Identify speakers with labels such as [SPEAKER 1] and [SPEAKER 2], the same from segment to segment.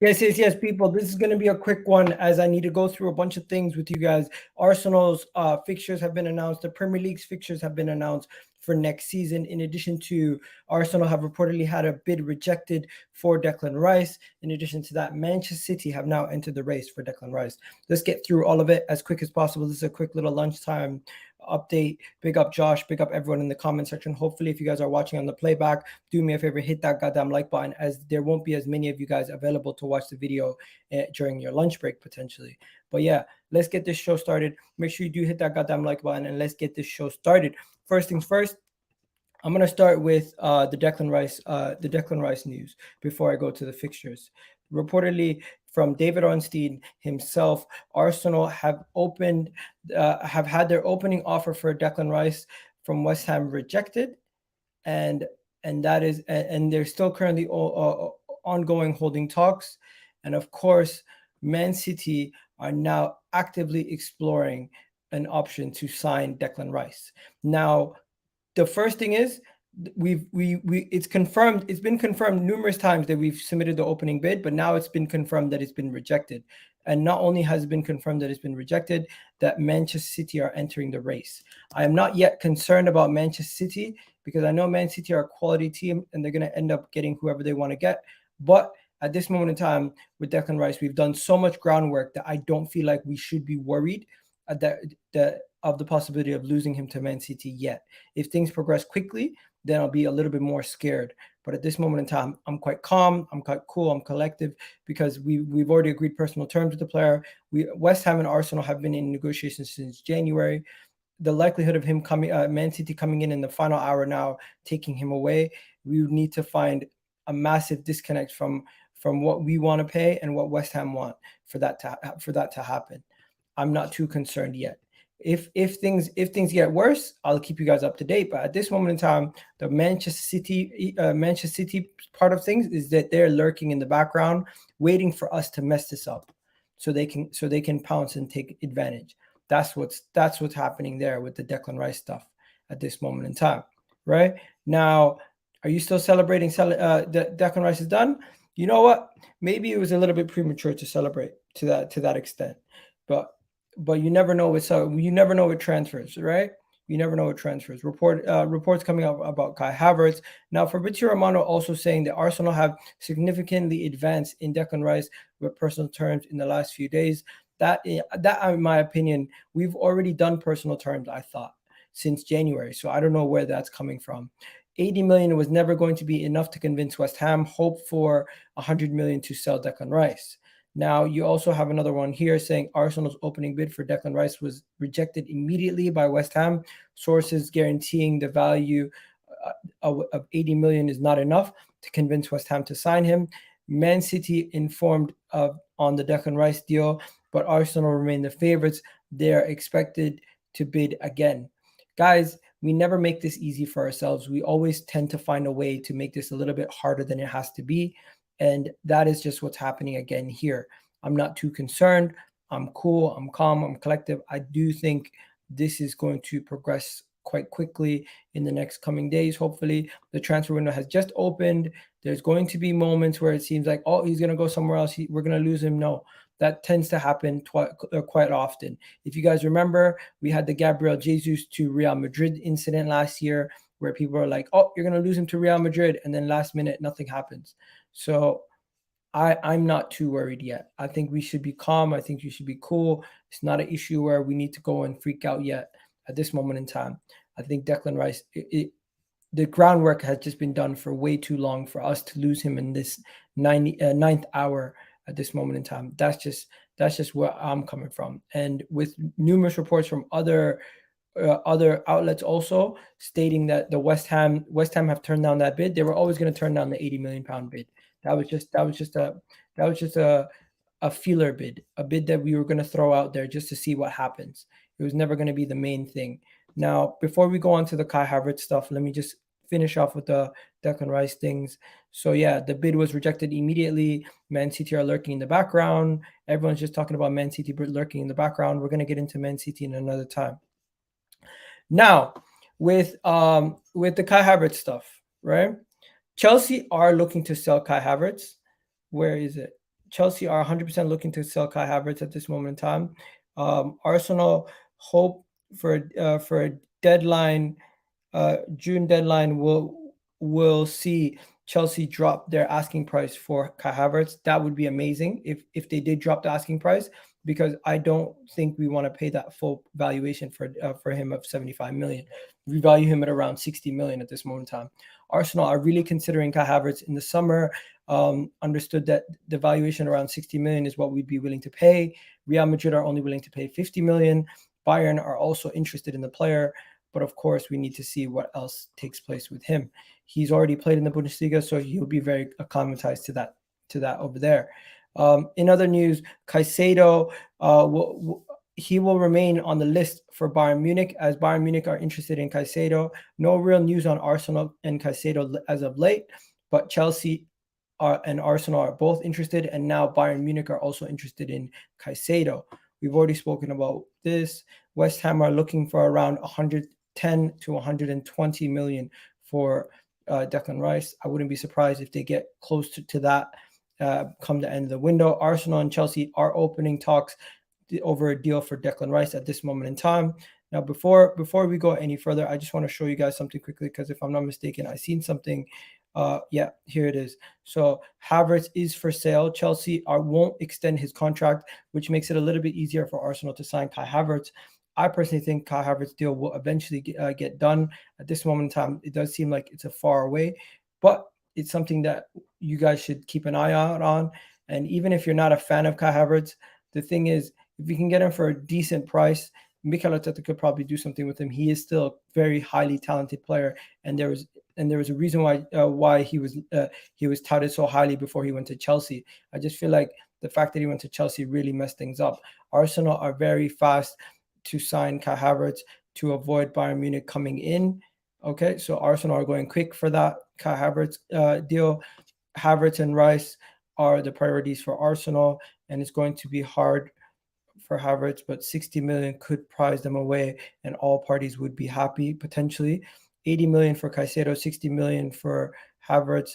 [SPEAKER 1] Yes, people. This is going to be a quick one as I need to go through a bunch of things with you guys. Arsenal's fixtures have been announced. The Premier League's fixtures have been announced for next season. In addition to Arsenal have reportedly had a bid rejected for Declan Rice. In addition to that, Manchester City have now entered the race for Declan Rice. Let's get through all of it as quick as possible. This is a quick little lunchtime update. Big up Josh, big up everyone in the comment section. Hopefully, if you guys are watching on the playback, do me a favor, hit that goddamn like button, as there won't be as many of you guys available to watch the video during your lunch break potentially. But yeah, let's get this show started. Make sure you do hit that goddamn like button, and let's get this show started. First things first, I'm gonna start with the Declan Rice news before I go to the fixtures. Reportedly from David Ornstein himself, Arsenal have had their opening offer for Declan Rice from West Ham rejected, and they're still currently ongoing holding talks, and of course, Man City are now actively exploring an option to sign Declan Rice. Now, the first thing is it's confirmed. It's been confirmed numerous times that we've submitted the opening bid, but now it's been confirmed that it's been rejected. And not only has it been confirmed that it's been rejected, that Manchester City are entering the race. I am not yet concerned about Manchester City because I know Man City are a quality team and they're going to end up getting whoever they want to get. But at this moment in time with Declan Rice, we've done so much groundwork that I don't feel like we should be worried of the possibility of losing him to Man City yet. If things progress quickly, then I'll be a little bit more scared. But at this moment in time, I'm quite calm, I'm quite cool, I'm collective, because we've already agreed personal terms with the player. West Ham and Arsenal have been in negotiations since January. The likelihood of him coming, Man City coming in the final hour now, taking him away, we would need to find a massive disconnect from what we want to pay and what West Ham want for that to happen. I'm not too concerned yet. If things get worse, I'll keep you guys up to date. But at this moment in time, the Manchester City part of things is that they're lurking in the background, waiting for us to mess this up, so they can pounce and take advantage. That's what's happening there with the Declan Rice stuff at this moment in time. Right now, are you still celebrating? That Declan Rice is done. You know what? Maybe it was a little bit premature to celebrate to that extent, but you never know with transfers, right? You never know with transfers. Reports coming up about Kai Havertz. Now, Fabrizio Romano also saying that Arsenal have significantly advanced in Declan Rice with personal terms in the last few days. That, in my opinion, we've already done personal terms, I thought, since January. So I don't know where that's coming from. 80 million was never going to be enough to convince West Ham. Hope for 100 million to sell Declan Rice. Now, you also have another one here saying Arsenal's opening bid for Declan Rice was rejected immediately by West Ham. Sources guaranteeing the value of 80 million is not enough to convince West Ham to sign him. Man City informed on the Declan Rice deal, but Arsenal remain the favorites. They are expected to bid again. Guys, we never make this easy for ourselves. We always tend to find a way to make this a little bit harder than it has to be. And that is just what's happening again here. I'm not too concerned. I'm cool. I'm calm. I'm collective. I do think this is going to progress quite quickly in the next coming days. Hopefully, the transfer window has just opened. There's going to be moments where it seems like, oh, he's going to go somewhere else. We're going to lose him. No, that tends to happen quite often. If you guys remember, we had the Gabriel Jesus to Real Madrid incident last year, where people are like, oh, you're going to lose him to Real Madrid. And then last minute, nothing happens. So I'm not too worried yet. I think we should be calm. I think you should be cool. It's not an issue where we need to go and freak out yet at this moment in time. I think Declan Rice, the groundwork has just been done for way too long for us to lose him in this ninth hour at this moment in time. That's just where I'm coming from. And with numerous reports from other outlets also stating that the West Ham have turned down that bid. They were always going to turn down the 80 million pound bid. That was just a feeler bid, a bid that we were going to throw out there just to see what happens. It was never going to be the main thing. Now, before we go on to the Kai Havertz stuff, let me just finish off with the Declan Rice things. So yeah, the bid was rejected immediately. Man City are lurking in the background. Everyone's just talking about Man City lurking in the background. We're going to get into Man City in another time. Now, with the Kai Havertz stuff, right? Chelsea are looking to sell Kai Havertz. Where is it? Chelsea are 100% looking to sell Kai Havertz at this moment in time. Arsenal hope for a deadline, June deadline will see Chelsea drop their asking price for Kai Havertz. That would be amazing if they did drop the asking price, because I don't think we want to pay that full valuation for him of 75 million. We value him at around 60 million at this moment in time. Arsenal are really considering Kai Havertz in the summer. Understood that the valuation around 60 million is what we'd be willing to pay. Real Madrid are only willing to pay 50 million. Bayern are also interested in the player, but of course we need to see what else takes place with him. He's already played in the Bundesliga, so he'll be very acclimatized to that over there. In other news, Caicedo he will remain on the list for Bayern Munich, as Bayern Munich are interested in Caicedo. No real news on Arsenal and Caicedo as of late, but Chelsea and Arsenal are both interested, and now Bayern Munich are also interested in Caicedo. We've already spoken about this. West Ham are looking for around 110 to 120 million for Declan Rice. I wouldn't be surprised if they get close to that come the end of the window. Arsenal and Chelsea are opening talks over a deal for Declan Rice at this moment in time. Now, before we go any further, I just want to show you guys something quickly, because if I'm not mistaken, I seen something. Yeah, here it is. So Havertz is for sale. Chelsea won't extend his contract, which makes it a little bit easier for Arsenal to sign Kai Havertz. I personally think Kai Havertz deal will eventually get done. At this moment in time, it does seem like it's a far away, but it's something that you guys should keep an eye out on. And even if you're not a fan of Kai Havertz, the thing is, if you can get him for a decent price, mikel Arteta could probably do something with him. He is still a very highly talented player, and there was a reason why he was touted so highly before he went to Chelsea. I just feel like the fact that he went to Chelsea really messed things up. Arsenal are very fast to sign Kai Havertz to avoid Bayern Munich coming in. Okay, so Arsenal are going quick for that Kai Havertz deal. Havertz and Rice are the priorities for Arsenal, and it's going to be hard for Havertz, but 60 million could prize them away, and all parties would be happy potentially. 80 million for Caicedo, 60 million for Havertz,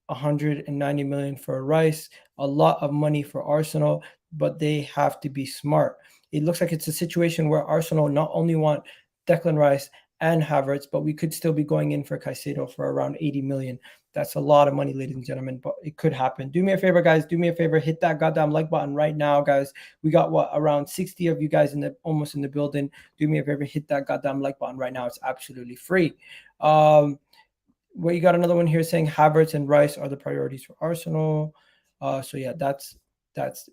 [SPEAKER 1] 190 million for Rice. A lot of money for Arsenal, but they have to be smart. It looks like it's a situation where Arsenal not only want Declan Rice and Havertz, but we could still be going in for Caicedo for around 80 million. That's a lot of money, ladies and gentlemen, but it could happen. Do me a favor, guys. Do me a favor. Hit that goddamn like button right now, guys. We got around 60 of you guys almost in the building. Do me a favor. Hit that goddamn like button right now. It's absolutely free. You got another one here saying Havertz and Rice are the priorities for Arsenal. So yeah, that's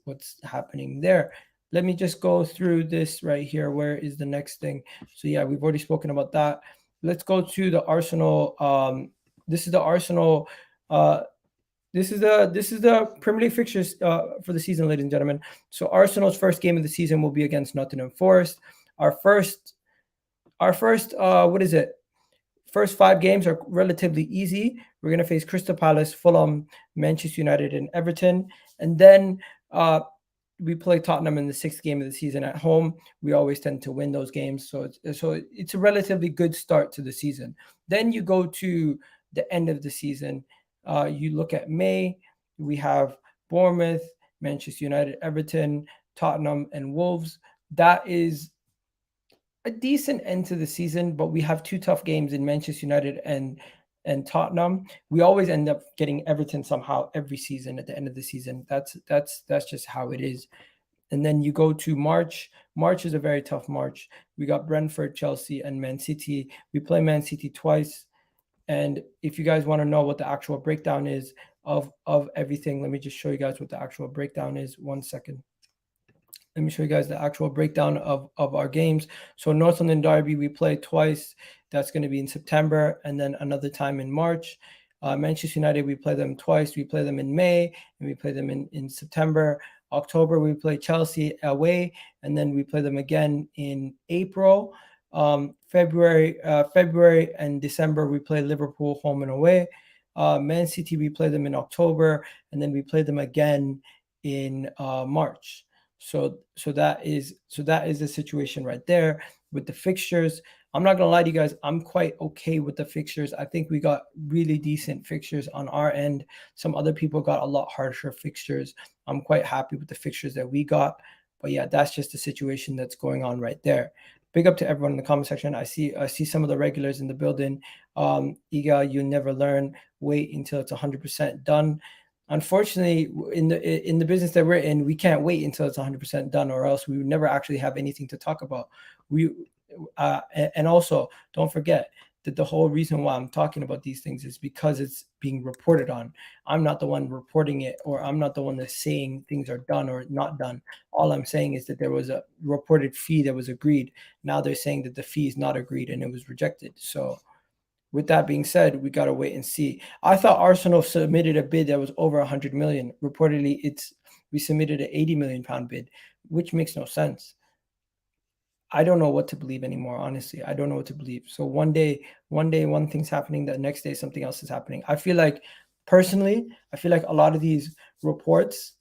[SPEAKER 1] what's happening there. Let me just go through this right here. Where is the next thing? So yeah, we've already spoken about that. Let's go to the Arsenal. This is the Arsenal. This is the Premier League fixtures for the season, ladies and gentlemen. So Arsenal's first game of the season will be against Nottingham Forest. Our first First 5 games are relatively easy. We're gonna face Crystal Palace, Fulham, Manchester United, and Everton, and then we play Tottenham in the 6th game of the season at home. We always tend to win those games, so it's a relatively good start to the season. Then you go to the end of the season. You look at May. We have Bournemouth, Manchester United, Everton, Tottenham, and Wolves. That is a decent end to the season, but we have 2 tough games in Manchester United and Tottenham. We always end up getting Everton somehow every season at the end of the season. That's just how it is. And then you go to March. March is a very tough March. We got Brentford, Chelsea, and Man City. We play Man City twice. And if you guys want to know what the actual breakdown is of everything, let me just show you guys what the actual breakdown is. 1 second. Let me show you guys the actual breakdown of our games. So North London Derby, we play twice. That's going to be in September, and then another time in March. Manchester United, we play them twice. We play them in May, and we play them in September. October, we play Chelsea away, and then we play them again in April. February and December, we play Liverpool home and away. Man City, we play them in October, and then we play them again in March. So that is the situation right there with the fixtures. I'm not gonna lie to you guys, I'm quite okay with the fixtures. I think we got really decent fixtures on our end. Some other people got a lot harsher fixtures. I'm quite happy with the fixtures that we got. But yeah, that's just the situation that's going on right there. Big up to everyone in the comment section. I see some of the regulars in the building. Iga, you never learn. Wait until it's 100% done. Unfortunately, in the business that we're in, we can't wait until it's 100% done, or else we would never actually have anything to talk about. We and also don't forget that the whole reason why I'm talking about these things is because it's being reported on. I'm not the one reporting it, or I'm not the one that's saying things are done or not done. All I'm saying is that there was a reported fee that was agreed. Now they're saying that the fee is not agreed and it was rejected. So with that being said, we gotta wait and see. I thought Arsenal submitted a bid that was over 100 million. Reportedly, we submitted an 80 million pound bid, which makes no sense. I don't know what to believe anymore. Honestly, I don't know what to believe. So one thing's happening, the next day something else is happening. I feel like personally, I feel like a lot of these reports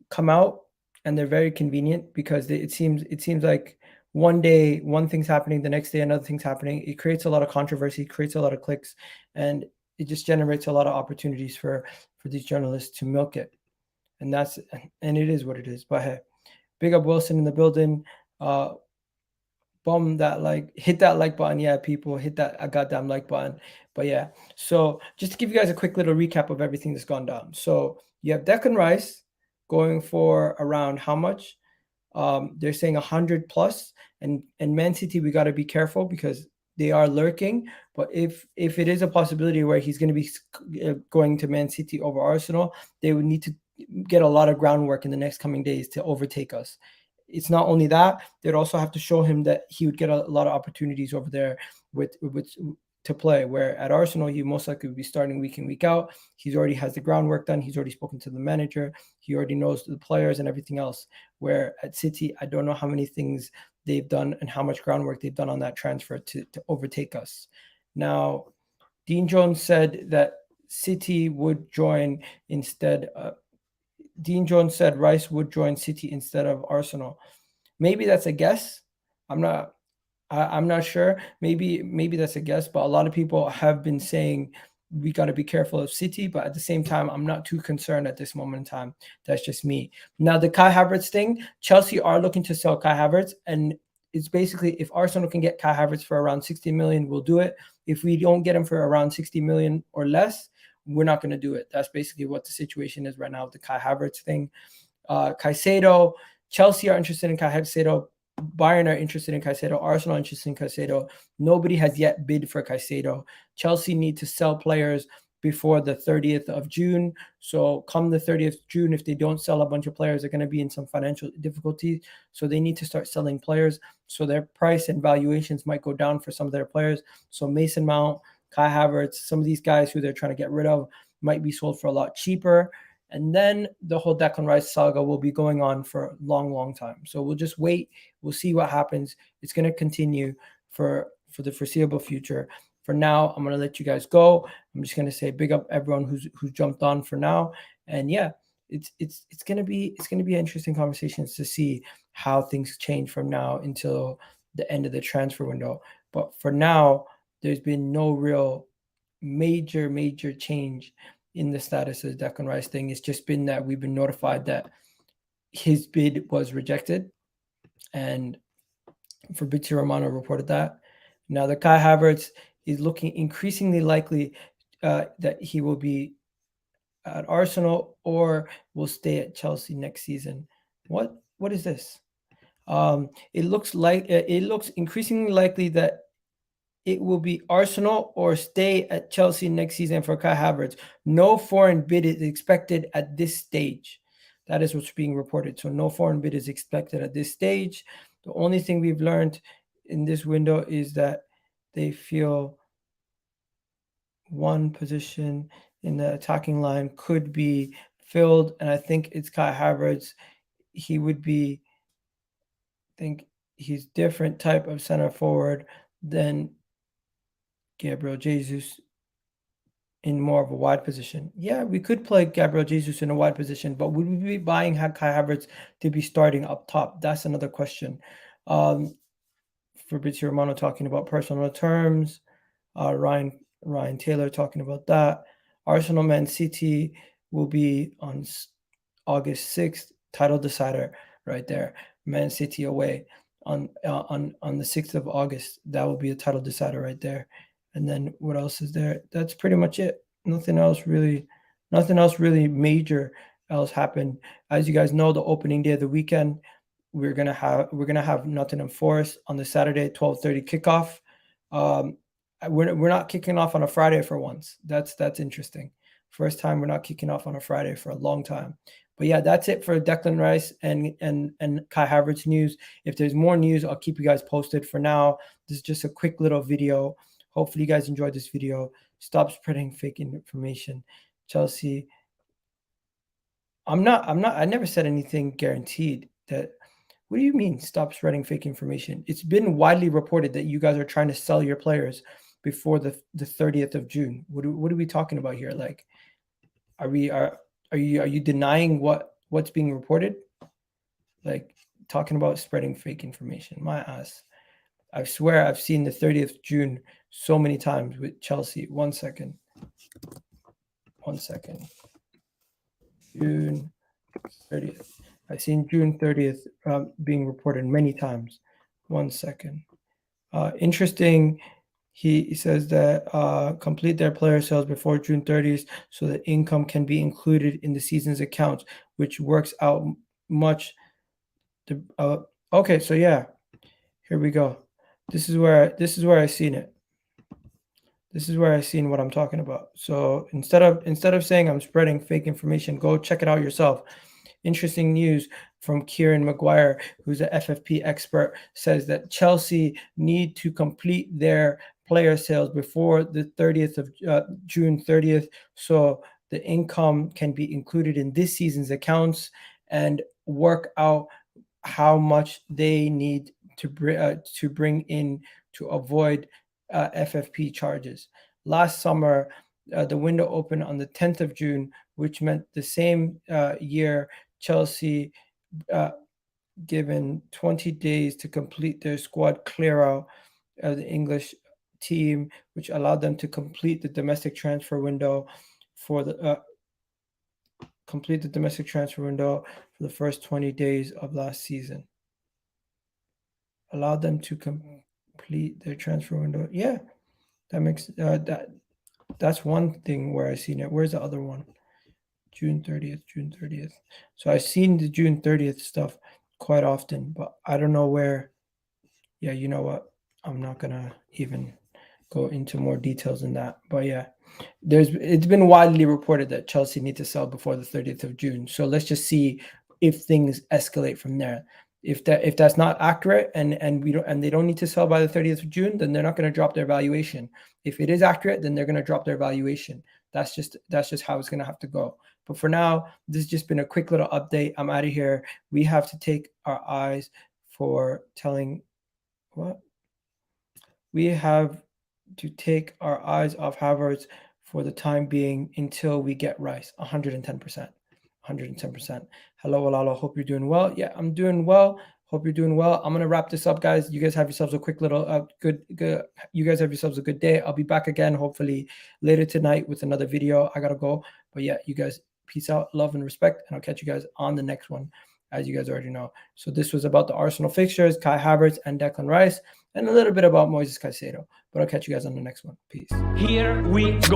[SPEAKER 1] come out and they're very convenient because it seems like one day one thing's happening, the next day another thing's happening. It creates a lot of controversy, creates a lot of clicks, and it just generates a lot of opportunities for these journalists to milk it. And it is what it is. But hey, big up Wilson in the building. Hit that like button. Yeah, people, hit that goddamn like button. But yeah, so just to give you guys a quick little recap of everything that's gone down. So you have Declan Rice going for around how much? They're saying 100 plus, and Man City, we got to be careful because they are lurking. But if it is a possibility where he's going to be going to Man City over Arsenal, they would need to get a lot of groundwork in the next coming days to overtake us. It's not only that, they'd also have to show him that he would get a lot of opportunities over there with to play, where at Arsenal he most likely would be starting week in, week out. He's already has the groundwork done. He's already spoken to the manager. He already knows the players and everything else. Where at City, I don't know how many things they've done and how much groundwork they've done on that transfer to overtake us. Now, Dean Jones said that City would join instead. Dean Jones said Rice would join City instead of Arsenal. Maybe that's a guess. I'm not sure. Maybe that's a guess, but a lot of people have been saying we got to be careful of City, but at the same time, I'm not too concerned at this moment in time. That's just me. Now, the Kai Havertz thing, Chelsea are looking to sell Kai Havertz, and it's basically if Arsenal can get Kai Havertz for around 60 million, we'll do it. If we don't get him for around 60 million or less, we're not going to do it. That's basically what the situation is right now with the Kai Havertz thing. Caicedo, Chelsea are interested in Caicedo. Bayern are interested in Caicedo. Arsenal are interested in Caicedo. Nobody has yet bid for Caicedo. Chelsea need to sell players before the 30th of June. So come the 30th of June, if they don't sell a bunch of players, they're going to be in some financial difficulty. So they need to start selling players. So their price and valuations might go down for some of their players. So Mason Mount, Kai Havertz, some of these guys who they're trying to get rid of might be sold for a lot cheaper. And then the whole Declan Rice saga will be going on for a long, long time. So we'll just wait. We'll see what happens. It's going to continue for the foreseeable future. For now, I'm going to let you guys go. I'm just going to say big up everyone who's jumped on for now. And yeah, it's going to be interesting conversations to see how things change from now until the end of the transfer window. But for now, there's been no real major change in the status of the Declan Rice thing. It's just been that we've been notified that his bid was rejected, and Fabrizio Romano reported that. Now the Kai Havertz is looking increasingly likely that he will be at Arsenal or will stay at Chelsea next season. What is this? It looks increasingly likely that it will be Arsenal or stay at Chelsea next season for Kai Havertz. No foreign bid is expected at this stage. That is what's being reported. So no foreign bid is expected at this stage. The only thing we've learned in this window is that they feel one position in the attacking line could be filled, and I think it's Kai Havertz. He would be, I think he's different type of center forward than Gabriel Jesus in more of a wide position. Yeah, we could play Gabriel Jesus in a wide position, but would we be buying Kai Havertz to be starting up top? That's another question. Fabrizio Romano talking about personal terms. Ryan Taylor talking about that. Arsenal Man City will be on August 6th. Title decider right there. Man City away on the 6th of August. That will be a title decider right there. And then what else is there? That's pretty much it. Nothing else really major else happened. As you guys know, the opening day of the weekend, we're gonna have Nottingham Forest on the Saturday 12:30 kickoff. We're not kicking off on a Friday for once. That's interesting. First time we're not kicking off on a Friday for a long time. But yeah, that's it for Declan Rice and Kai Havertz news. If there's more news, I'll keep you guys posted. For now, this is just a quick little video. Hopefully you guys enjoyed this video. Stop spreading fake information. Chelsea. I never said anything guaranteed. That what do you mean stop spreading fake information? It's been widely reported that you guys are trying to sell your players before the 30th of June. What are we talking about here? Like, are you denying what's being reported? Like, talking about spreading fake information. My ass. I swear I've seen the 30th of June so many times with Chelsea. One second. June 30th. I've seen June 30th being reported many times. One second. Interesting. He says that complete their player sales before June 30th so that income can be included in the season's accounts, which works out much. Okay, so yeah, here we go. This is where I seen it. This is where I seen what I'm talking about. So instead of saying I'm spreading fake information, go check it out yourself. Interesting news from Kieran Maguire, who's an FFP expert, says that Chelsea need to complete their player sales before the 30th of June 30th, so the income can be included in this season's accounts and work out how much they need to bring in to avoid FFP charges. Last summer, the window opened on the 10th of June, which meant the same year Chelsea given 20 days to complete their squad clear out of the English team, which allowed them to complete the domestic transfer window for the first 20 days of last season. Allowed them to complete their transfer window. Yeah, that makes that's one thing where I seen it. Where's the other one? June 30th. So I've seen the June 30th stuff quite often, but I don't know where. Yeah, you know what? I'm not gonna even go into more details than that. But yeah, it's been widely reported that Chelsea need to sell before the 30th of June. So let's just see if things escalate from there. If that's not accurate and they don't need to sell by the 30th of June, then they're not going to drop their valuation. If it is accurate, then they're going to drop their valuation. That's just how it's going to have to go. But for now, this has just been a quick little update. I'm out of here. We have to take our eyes for telling what? We have to take our eyes off Havertz for the time being until we get Rice. 110%. 110%. Hello, Alalo. Hope you're doing well. Yeah, I'm doing well. Hope you're doing well. I'm gonna wrap this up, guys. You guys have yourselves a quick little good. You guys have yourselves a good day. I'll be back again, hopefully later tonight with another video. I gotta go, but yeah, you guys, peace out, love and respect, and I'll catch you guys on the next one, as you guys already know. So this was about the Arsenal fixtures, Kai Havertz and Declan Rice, and a little bit about Moises Caicedo. But I'll catch you guys on the next one. Peace.
[SPEAKER 2] Here we go.